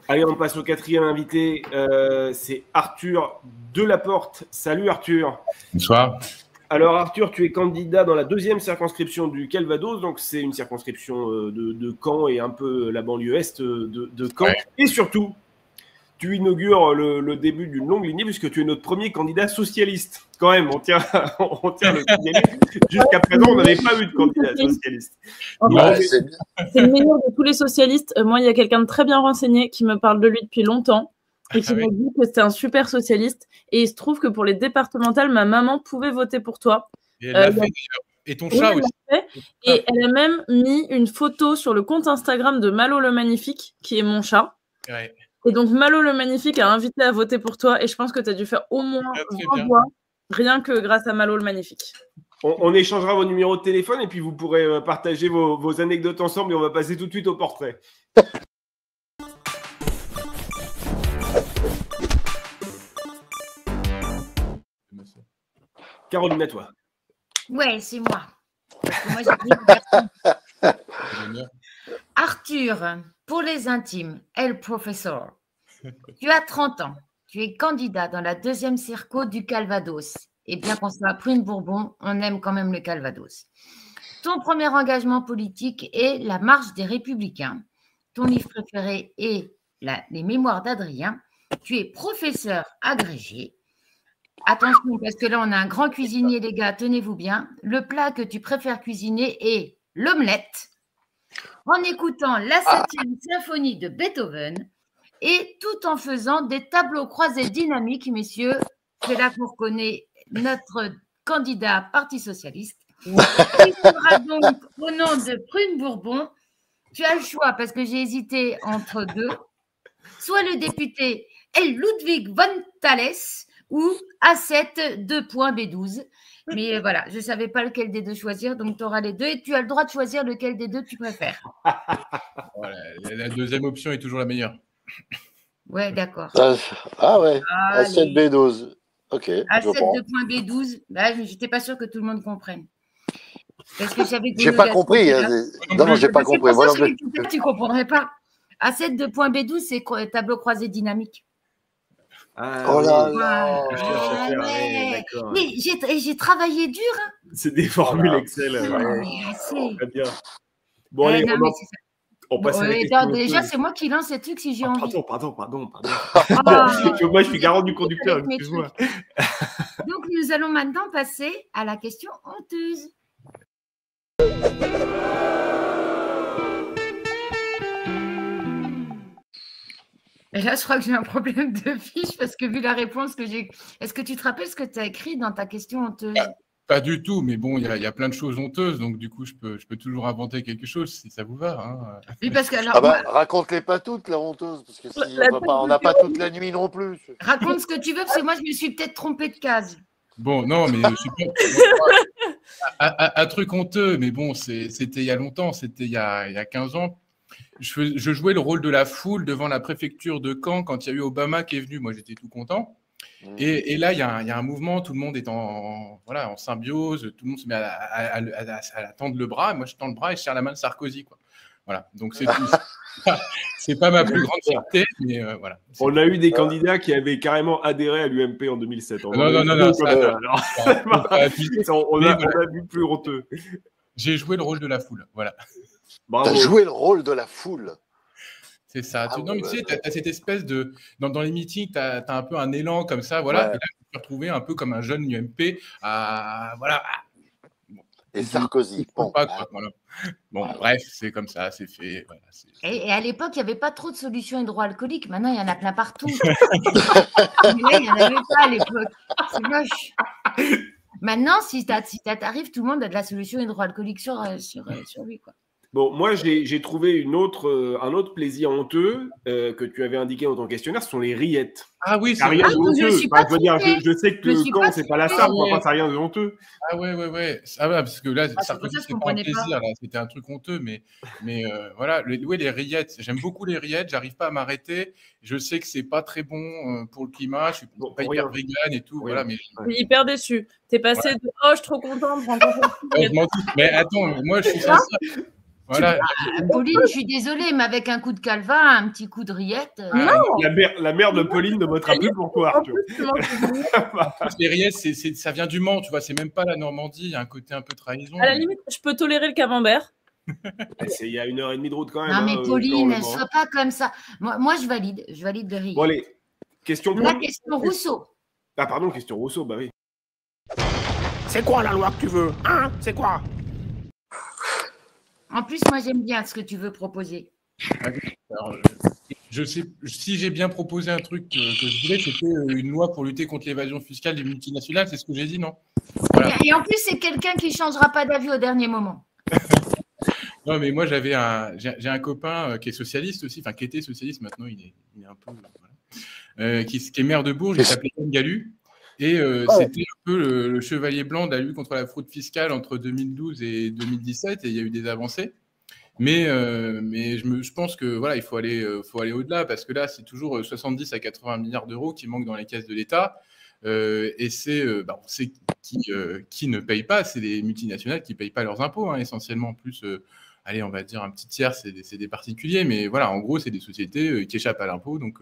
Allez, on passe au quatrième invité. C'est Arthur Delaporte. Salut Arthur. Bonsoir. Alors Arthur, tu es candidat dans la deuxième circonscription du Calvados, donc c'est une circonscription de Caen et un peu la banlieue est de Caen. Ouais. Et surtout, tu inaugures le début d'une longue lignée puisque tu es notre premier candidat socialiste. Quand même, on tient le socialiste. Jusqu'à présent, on n'avait pas eu de candidat socialiste. C'est le meilleur de tous les socialistes. Moi, il y a quelqu'un de très bien renseigné qui me parle de lui depuis longtemps et qui m'a dit que c'était un super socialiste. Et il se trouve que pour les départementales, ma maman pouvait voter pour toi. Et elle l'a fait, et ton chat aussi. Et elle a même mis une photo sur le compte Instagram de Malo le Magnifique, qui est mon chat. Ouais. Et donc, Malo le Magnifique a invité à voter pour toi. Et je pense que tu as dû faire au moins 20 voix, rien que grâce à Malo le Magnifique. On échangera vos numéros de téléphone et puis vous pourrez partager vos anecdotes ensemble et on va passer tout de suite au portrait. Caroline, à toi. Ouais, c'est moi. Moi j'ai Arthur, pour les intimes, El Professeur. Tu as 30 ans. Tu es candidat dans la deuxième circo du Calvados. Et bien qu'on soit à Prune-Bourbon, on aime quand même le Calvados. Ton premier engagement politique est la Marche des Républicains. Ton livre préféré est Les Mémoires d'Adrien. Tu es professeur agrégé. Attention, parce que là, on a un grand cuisinier, les gars, tenez-vous bien. Le plat que tu préfères cuisiner est l'omelette, en écoutant la 7e symphonie de Beethoven et tout en faisant des tableaux croisés dynamiques, messieurs. C'est là qu'on reconnaît notre candidat Parti Socialiste. Il sera donc au nom de Prune-Bourbon. Tu as le choix, parce que j'ai hésité entre deux. Soit le député L. Ludwig von Thales, ou A7 2.B12. Mais voilà, je ne savais pas lequel des deux choisir, donc tu auras les deux et tu as le droit de choisir lequel des deux tu préfères. Voilà, la deuxième option est toujours la meilleure. Ouais, d'accord. Ah ouais, A7 B12. Ok. A7 2.B12, bah, je n'étais pas sûre que tout le monde comprenne. Parce que j'ai pas compris. Non, j'ai pas compris. Voilà, tu ne comprendrais pas. A7 2.B12, c'est tableau croisé dynamique. Ah, oh là là. Mais j'ai travaillé dur. Hein. C'est des formules Excel. Très bien. Bon, allez, on passe à la question. Déjà, c'est moi qui lance ces trucs si j'ai envie. Pardon. Moi, je suis garant du conducteur, excuse-moi. Donc, nous allons maintenant passer à la question honteuse. Et là, je crois que j'ai un problème de fiche parce que vu la réponse que j'ai… Est-ce que tu te rappelles ce que tu as écrit dans ta question honteuse? Pas du tout, mais bon, il y a plein de choses honteuses, donc du coup, je peux toujours inventer quelque chose si ça vous va. Hein. Oui, parce que alors, raconte-les pas toutes, la honteuse, parce que si on n'a pas toute la nuit non plus. Raconte ce que tu veux, parce que moi, je me suis peut-être trompée de case. Bon, non, mais un truc honteux, mais bon, c'était il y a longtemps, c'était il y a 15 ans. Je jouais le rôle de la foule devant la préfecture de Caen quand il y a eu Obama qui est venu. Moi, j'étais tout content. Et là, il y a un mouvement, tout le monde est en symbiose, tout le monde se met à tendre le bras. Moi, je tends le bras et je serre la main de Sarkozy, quoi. Voilà, donc c'est tout. C'est pas ma plus grande fierté, mais voilà. On a eu des candidats qui avaient carrément adhéré à l'UMP en 2007. Non. On a vu plus honteux. J'ai joué le rôle de la foule, voilà. T'as joué le rôle de la foule. C'est ça. Non, mais tu sais, tu as cette espèce de… Dans les meetings, tu as un peu un élan comme ça, voilà. Ouais. Et là, je me suis retrouvé un peu comme un jeune UMP voilà. Et Sarkozy. Bref, c'est comme ça, c'est fait. Voilà, et à l'époque, il n'y avait pas trop de solutions hydroalcooliques. Maintenant, il y en a plein partout. Mais il n'y en avait pas à l'époque. C'est moche. Maintenant, si t'arrives, tout le monde a de la solution hydroalcoolique sur lui, quoi. Bon, moi, j'ai trouvé un autre plaisir honteux que tu avais indiqué dans ton questionnaire, ce sont les rillettes. Ah oui, c'est rien de honteux. Je sais que Caen, c'est pas la Sarthe, ouais. C'est rien de honteux. Ah ouais. Ah ouais, parce que là, Sarkozy, c'était pas un plaisir, là, c'était un truc honteux, mais voilà, les rillettes, j'aime beaucoup les rillettes, j'arrive pas à m'arrêter. Je sais que c'est pas très bon pour le climat, je suis pas hyper vegan et tout, voilà, mais… Je suis hyper déçu. T'es passé de « Oh, je suis trop contente ». Mais attends, moi, je suis sincère. Voilà. Pauline, je suis désolée, mais avec un coup de calva, un petit coup de rillette. La mère de Pauline ne votera plus pour toi, Arthur. Les rillettes, ça vient du Mans, tu vois, c'est même pas la Normandie, il y a un côté un peu trahison. À la limite, je peux tolérer le camembert. Il y a 1h30 de route quand même. Non, mais Pauline, ne sois pas comme ça. Moi, je valide le rillette. Bon, allez, question La question Rousseau. Ah, pardon, question Rousseau, bah oui. C'est quoi la loi que tu veux? Hein? C'est quoi? En plus, moi, j'aime bien ce que tu veux proposer. Alors, je sais, si j'ai bien proposé un truc que je voulais, c'était une loi pour lutter contre l'évasion fiscale des multinationales, c'est ce que j'ai dit, non? Voilà. Et en plus, c'est quelqu'un qui ne changera pas d'avis au dernier moment. Non, mais moi, j'ai un copain qui est socialiste aussi, enfin, qui était socialiste, maintenant, il est un peu... Voilà. Qui est maire de Bourges, il s'appelait Yann Galu. Et c'était un peu le chevalier blanc de la lutte contre la fraude fiscale entre 2012 et 2017, et il y a eu des avancées. Mais je pense que voilà, il faut aller au-delà, parce que là, c'est toujours 70 à 80 milliards d'euros qui manquent dans les caisses de l'État. Et on sait qui ne paye pas, c'est les multinationales qui ne payent pas leurs impôts, hein, essentiellement. En plus, allez, on va dire un petit tiers, c'est des particuliers, mais voilà, en gros, c'est des sociétés qui échappent à l'impôt. Donc,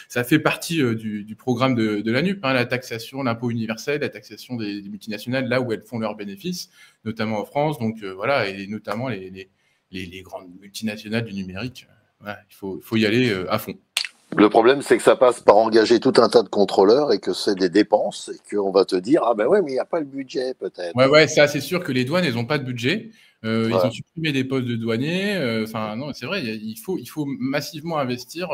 ça fait partie du programme de la NUP, hein, la taxation, l'impôt universel, la taxation des multinationales là où elles font leurs bénéfices, notamment en France. Donc, voilà, et notamment les grandes multinationales du numérique. Voilà, il faut y aller à fond. Le problème, c'est que ça passe par engager tout un tas de contrôleurs et que c'est des dépenses et qu'on va te dire « Ah ben ouais, mais il n'y a pas le budget peut-être. » Ouais, ça c'est sûr que les douanes, elles n'ont pas de budget. Ils ont supprimé des postes de douaniers. Enfin, non, c'est vrai, il faut massivement investir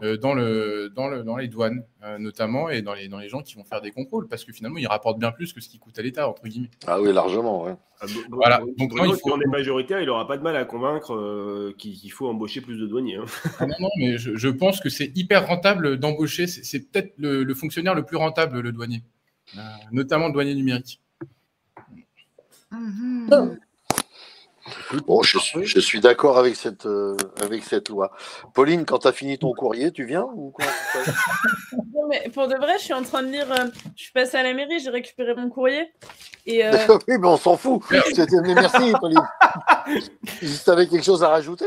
dans les douanes, notamment, et dans les gens qui vont faire des contrôles, parce que finalement, ils rapportent bien plus que ce qui coûte à l'État, entre guillemets. Ah oui, largement, ouais. Voilà. Donc, si on est majoritaire, il n'aura pas de mal à convaincre qu'il faut embaucher plus de douaniers. Hein. Ah non, mais je pense que c'est hyper rentable d'embaucher. C'est peut-être le fonctionnaire le plus rentable, le douanier, notamment le douanier numérique. Bon, je suis d'accord avec cette loi. Pauline, quand tu as fini ton courrier, tu viens ou quoi? Non, mais pour de vrai, je suis en train de lire. Je suis passée à la mairie, j'ai récupéré mon courrier. Et oui, mais on s'en fout. Mais merci, Pauline. Si tu avais quelque chose à rajouter.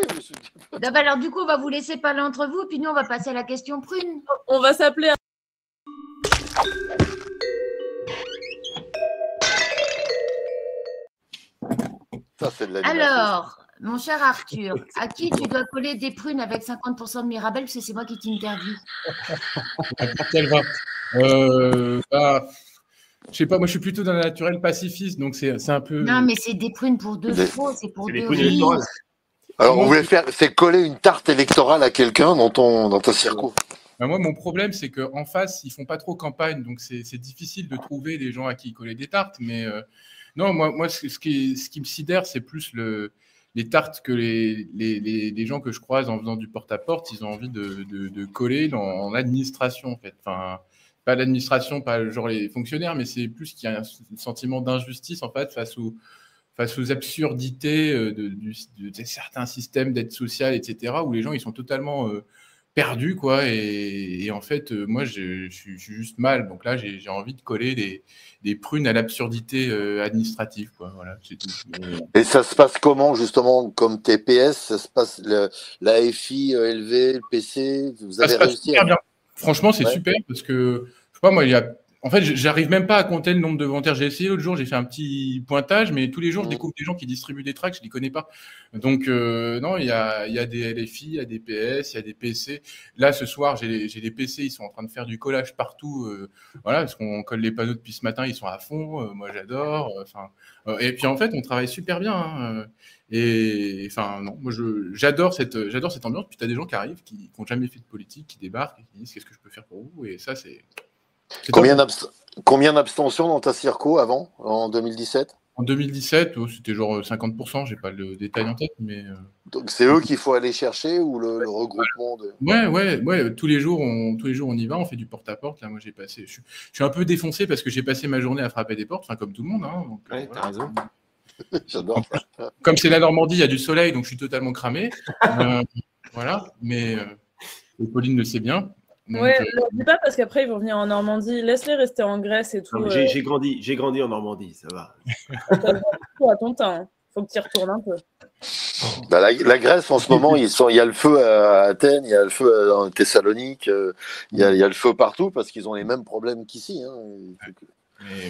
Alors, du coup, on va vous laisser parler entre vous, puis nous, on va passer à la question prune. On va s'appeler. Ça, c'est de alors, mon cher Arthur, à qui tu dois coller des prunes avec 50% de Mirabelle, parce que c'est moi qui t'interviewe. Je sais pas, moi je suis plutôt dans la naturelle pacifiste, donc c'est un peu. Non, mais c'est des prunes pour deux faux, c'est pour deux riz. Alors, on voulait faire, c'est coller une tarte électorale à quelqu'un dans ta circo. Moi, mon problème, c'est qu'en face, ils font pas trop campagne, donc c'est difficile de trouver des gens à qui coller des tartes. Mais non, moi ce qui me sidère, c'est plus les tartes que les gens que je croise en faisant du porte-à-porte, ils ont envie de coller en administration, en fait. Enfin, pas l'administration, pas genre les fonctionnaires, mais c'est plus qu'il y a un sentiment d'injustice, en fait, face aux absurdités de certains systèmes d'aide sociale, etc., où les gens, ils sont totalement perdus, quoi. Et en fait, moi, je suis juste mal. Donc là, j'ai envie de coller des prunes à l'absurdité administrative, quoi. Voilà, c'est tout. Et ça se passe comment, justement, comme TPS? Ça se passe la FI, LV, le PC? Vous avez réussi à... bien. Franchement, c'est super parce que, je sais pas, moi, en fait, j'arrive même pas à compter le nombre de volontaires. J'ai essayé l'autre jour, j'ai fait un petit pointage, mais tous les jours, je découvre des gens qui distribuent des tracts, je les connais pas. Donc, non, il y a des LFI, il y a des PS, il y a des PC. Là, ce soir, j'ai des PC, ils sont en train de faire du collage partout. Voilà, parce qu'on colle les panneaux depuis ce matin, ils sont à fond. Moi, j'adore. Et puis, en fait, on travaille super bien. Hein, et enfin, non, moi, j'adore cette ambiance. Puis, tu as des gens qui arrivent, qui n'ont jamais fait de politique, qui débarquent et qui disent qu'est-ce que je peux faire pour vous. Et ça, c'est. Combien d'abstentions dans ta circo avant, en 2017? En 2017, c'était genre 50%, j'ai pas le détail en tête, mais. Donc c'est eux qu'il faut aller chercher ou le regroupement de. Ouais, tous les jours on y va, on fait du porte-à-porte. Là, moi j'ai passé. Je suis un peu défoncé parce que j'ai passé ma journée à frapper des portes, enfin comme tout le monde. Hein, donc, ouais, t'as raison. J'adore. Comme c'est la Normandie, il y a du soleil, donc je suis totalement cramé. Voilà, mais Pauline le sait bien. Donc, ouais, ne dis pas parce qu'après ils vont venir en Normandie. Laisse-les rester en Grèce et tout. J'ai grandi en Normandie, ça va. À ton temps. Faut que tu y retournes un peu. Bah, la Grèce, en ce moment, il y a le feu à Athènes, il y a le feu en Thessalonique, il y a le feu partout parce qu'ils ont les mêmes problèmes qu'ici. Hein.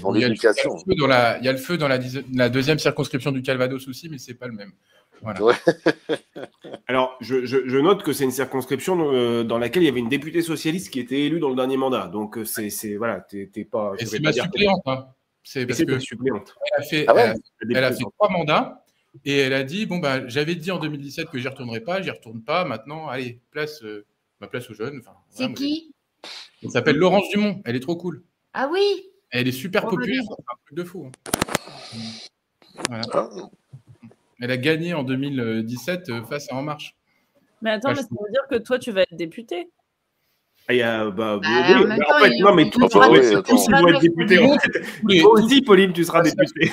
Bon, il y a le feu dans la deuxième circonscription du Calvados aussi, mais c'est pas le même. Voilà. Ouais. Alors, je note que c'est une circonscription dans laquelle il y avait une députée socialiste qui était élue dans le dernier mandat. Donc, voilà, t'es pas. Et c'est ma suppléante. Hein. C'est parce que suppléante. Elle a fait 3 mandats et elle a dit bon, bah, j'avais dit en 2017 que j'y retournerais pas, j'y retourne pas. Maintenant, allez, ma place aux jeunes. Enfin, c'est voilà, qui? Elle s'appelle Laurence Dumont. Elle est trop cool. Ah oui. Elle est super populaire. C'est un truc de fou. Hein. Voilà. Elle a gagné en 2017 face à En Marche. Mais attends, mais ça veut dire que toi, tu vas être député. En fait, non, mais tous vont être députés. Toi aussi, Pauline, tu seras députée.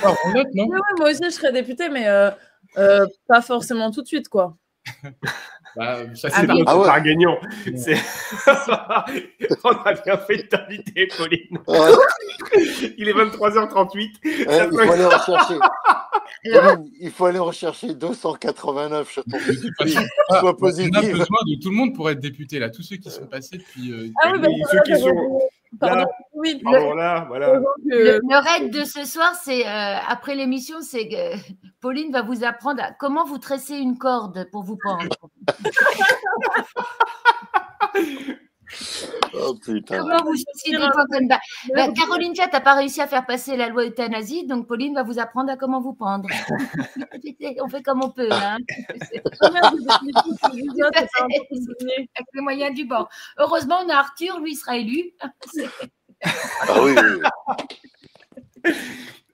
Moi aussi, je serai députée, mais pas forcément tout de suite, quoi. Ça, c'est pas gagnant. On a bien fait de t'inviter, Pauline. Il est 23h38. Il faut aller rechercher 289 jetons. Sois positif. On a besoin de tout le monde pour être député, là. Tous ceux qui sont passés depuis. Ceux qui sont. Pardon. Oui, voilà. Le raid de ce soir, c'est après l'émission, c'est que Pauline va vous apprendre comment vous tressez une corde pour vous pendre. Oh putain. Comment vous chaussez des pommes bah, Caroline Chat n'a pas réussi à faire passer la loi euthanasie, donc Pauline va vous apprendre à comment vous pendre. On fait comme on peut. Hein. Avec les moyens du bord. Heureusement, on a Arthur, lui, il sera élu. Ah oui.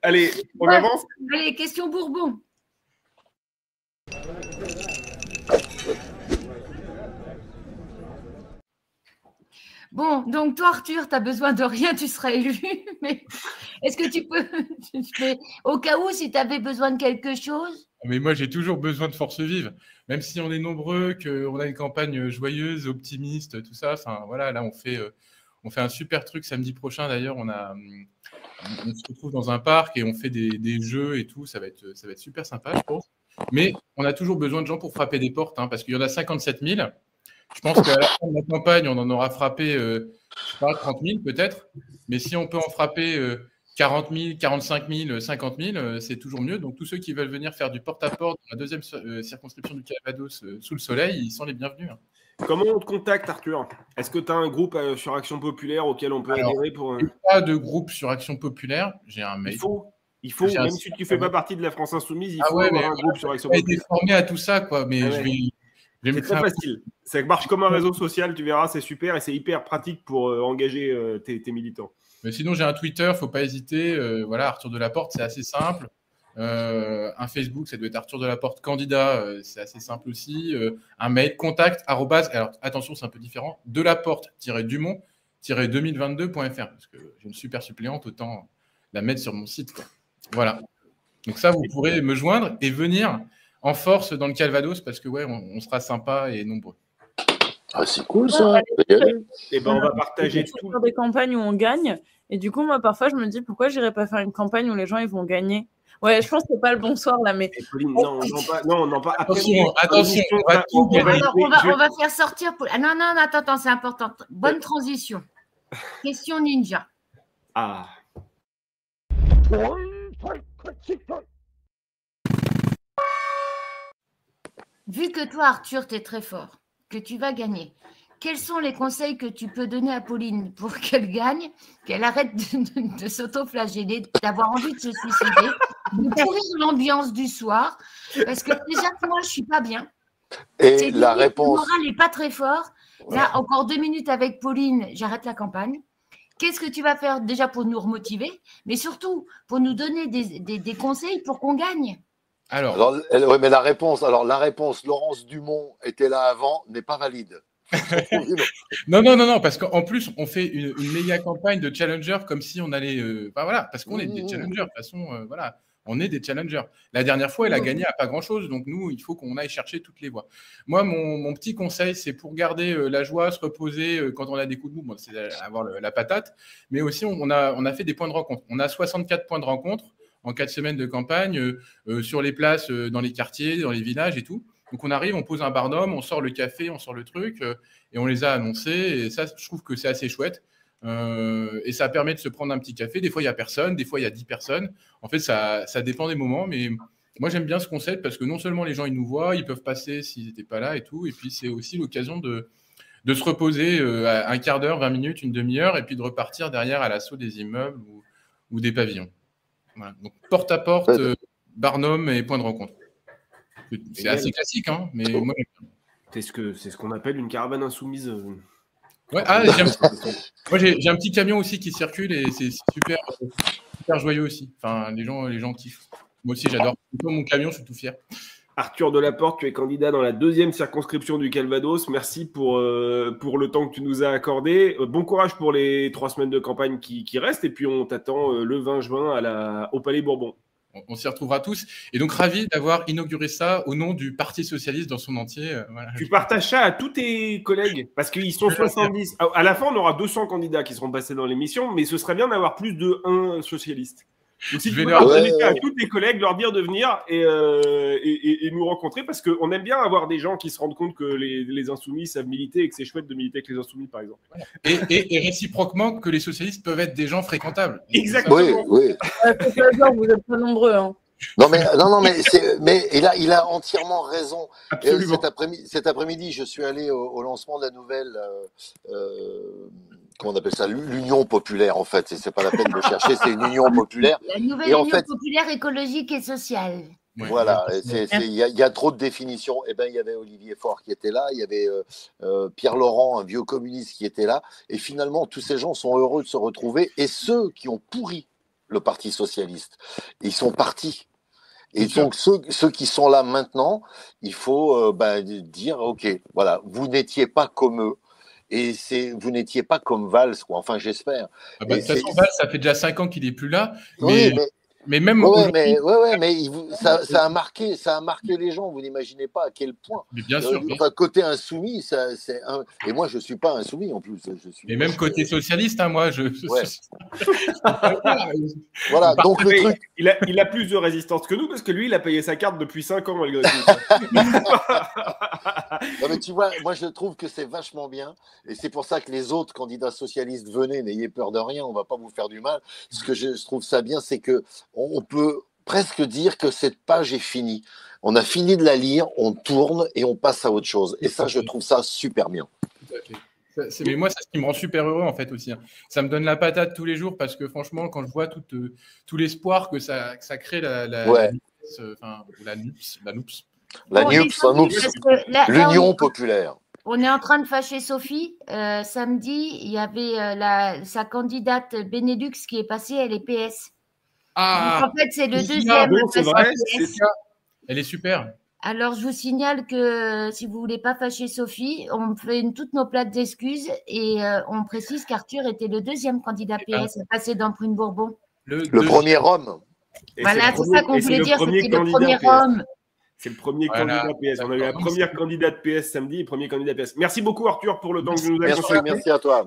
Allez, on avance. Allez, question Bourbon. Bon, donc toi, Arthur, tu n'as besoin de rien, tu seras élu. Mais est-ce que tu peux, au cas où, si tu avais besoin de quelque chose? Mais moi, j'ai toujours besoin de force vive. Même si on est nombreux, qu'on a une campagne joyeuse, optimiste, tout ça. Enfin, voilà, là, on fait un super truc samedi prochain. D'ailleurs, on se retrouve dans un parc et on fait des jeux et tout. Ça va être super sympa, je pense. Mais on a toujours besoin de gens pour frapper des portes, hein, parce qu'il y en a 57 000. Je pense qu'à la fin de la campagne, on en aura frappé, je sais pas, 30 000 peut-être. Mais si on peut en frapper 40 000, 45 000, 50 000, c'est toujours mieux. Donc, tous ceux qui veulent venir faire du porte-à-porte dans la deuxième circonscription du Calvados sous le soleil, ils sont les bienvenus. Hein. Comment on te contacte, Arthur? Est-ce que tu as un groupe sur Action Populaire auquel on peut adhérer pour... Il n'y a pas de groupe sur Action Populaire. J'ai un mail. Il faut même si tu ne fais pas partie de la France Insoumise, il faut avoir un groupe sur Action Populaire. Populaire. J'ai été formé à tout ça, quoi. Mais c'est très facile. Ça marche comme un réseau social, tu verras, c'est super et c'est hyper pratique pour engager tes militants. Mais sinon, j'ai un Twitter, il ne faut pas hésiter. Voilà, Arthur Delaporte, c'est assez simple. Un Facebook, ça doit être Arthur Delaporte candidat, c'est assez simple aussi. Un mail, contact, @, alors attention, c'est un peu différent, delaporte-dumont-2022.fr, parce que j'ai une super suppléante, autant la mettre sur mon site, quoi. Voilà. Donc ça, vous pourrez me joindre et venir en force dans le Calvados, parce que ouais, on sera sympa et nombreux. Ah, c'est cool ça. Et ben on va partager tout. Sur des campagnes où on gagne. Et du coup, moi, parfois, je me dis pourquoi j'irais pas faire une campagne où les gens ils vont gagner. Ouais, je pense que c'est pas le bon soir là, mais. Pauline, non, pas. Attention, on va faire sortir. Ah, non, attends, c'est important. Bonne transition. Question ninja. Ah. Vu que toi, Arthur, tu es très fort, que tu vas gagner, quels sont les conseils que tu peux donner à Pauline pour qu'elle gagne, qu'elle arrête de s'auto-flageller, d'avoir envie de se suicider, de pourrir l'ambiance du soir? Parce que déjà, moi, je ne suis pas bien. Et la réponse. Le moral n'est pas très fort. Là, encore 2 minutes avec Pauline, j'arrête la campagne. Qu'est-ce que tu vas faire déjà pour nous remotiver, mais surtout pour nous donner des conseils pour qu'on gagne? Alors, mais la réponse, Laurence Dumont était là avant, n'est pas valide. Non, parce qu'en plus, on fait une méga campagne de challenger comme si on allait. Voilà, parce qu'on est des challengers. De toute façon, voilà, on est des challengers. La dernière fois, elle a gagné à pas grand-chose. Donc, nous, il faut qu'on aille chercher toutes les voix. Moi, mon petit conseil, c'est pour garder la joie, se reposer quand on a des coups de mou, c'est avoir la patate. Mais aussi, on a fait des points de rencontre. On a 64 points de rencontre. en 4 semaines de campagne sur les places, dans les quartiers, dans les villages et tout. Donc on arrive, on pose un barnum, on sort le café, on sort le truc et on les a annoncés. Et ça, je trouve que c'est assez chouette. Et ça permet de se prendre un petit café. Des fois, il n'y a personne, des fois, il y a 10 personnes. En fait, ça dépend des moments. Mais moi, j'aime bien ce concept parce que non seulement les gens, ils nous voient, ils peuvent passer s'ils n'étaient pas là et tout. Et puis, c'est aussi l'occasion de se reposer un quart d'heure, 20 minutes, une demi-heure, et puis de repartir derrière à l'assaut des immeubles ou des pavillons. Voilà. Donc, porte à porte, barnum et point de rencontre. C'est assez classique, hein, mais moi, c'est ce qu'on appelle une caravane insoumise. Ouais, moi, j'ai un petit camion aussi qui circule et c'est super, super joyeux aussi. Enfin, les gens kiffent. Moi aussi, j'adore. Mon camion, je suis tout fier. Arthur Delaporte, tu es candidat dans la 2e circonscription du Calvados. Merci pour le temps que tu nous as accordé. Bon courage pour les 3 semaines de campagne qui restent. Et puis, on t'attend le 20 juin au Palais Bourbon. On s'y retrouvera tous. Et donc, ravi d'avoir inauguré ça au nom du Parti Socialiste dans son entier. Voilà. Tu partages ça à tous tes collègues parce qu'ils sont 70. À la fin, on aura 200 candidats qui seront passés dans l'émission, mais ce serait bien d'avoir plus de 1 socialiste. Donc, si tu peux partager ça à tous tes collègues, leur dire de venir et nous rencontrer parce qu'on aime bien avoir des gens qui se rendent compte que les insoumis savent militer et que c'est chouette de militer avec les insoumis, par exemple. Et réciproquement, que les socialistes peuvent être des gens fréquentables. Exactement. Oui. Vous êtes pas nombreux. Hein. Mais il a entièrement raison. Absolument. Cet après-midi, je suis allé au lancement de la nouvelle, comment on appelle ça, l'Union populaire en fait. C'est pas la peine de chercher, c'est une union populaire. La nouvelle Union populaire écologique et sociale. Voilà, il y a trop de définitions. Eh ben, il y avait Olivier Faure qui était là, il y avait Pierre Laurent, un vieux communiste qui était là. Et finalement, tous ces gens sont heureux de se retrouver. Et ceux qui ont pourri le Parti socialiste, ils sont partis. Et donc, ceux qui sont là maintenant, il faut dire, OK, voilà, vous n'étiez pas comme eux. Et vous n'étiez pas comme Valls, quoi. Enfin, j'espère. De toute façon, Valls, ça fait déjà 5 ans qu'il n'est plus là. Mais même ça a marqué les gens. Vous n'imaginez pas à quel point. Mais bien sûr. Côté insoumis, et moi je suis pas insoumis en plus. Et même côté socialiste, hein, moi je. Voilà. Donc le truc. Il a plus de résistance que nous parce que lui, il a payé sa carte depuis 5 ans malgré tout. Non, mais tu vois, moi je trouve que c'est vachement bien, et c'est pour ça que les autres candidats socialistes, venez, n'ayez peur de rien, on va pas vous faire du mal. Ce que je trouve ça bien, c'est que on peut presque dire que cette page est finie. On a fini de la lire, on tourne et on passe à autre chose. Et ça, je trouve ça super bien. Tout à fait. Mais moi, c'est ce qui me rend super heureux en fait aussi. Ça me donne la patate tous les jours parce que franchement, quand je vois tout l'espoir que ça crée la NUPS. L'Union populaire. On est en train de fâcher Sophie. Samedi, il y avait sa candidate Benelux qui est passée, elle est PS. Donc, en fait, c'est le deuxième. C'est vrai, elle est super. Alors, je vous signale que si vous ne voulez pas fâcher Sophie, on fait toutes nos plates d'excuses et on précise qu'Arthur était le deuxième candidat PS à passer dans Prune Bourbon. Le premier homme. Voilà, c'est ça qu'on voulait dire, c'était le premier homme. C'est le premier candidat PS. On a eu la première candidate PS samedi et premier candidat PS. Merci beaucoup Arthur pour le temps que tu nous as consacré. Merci à toi.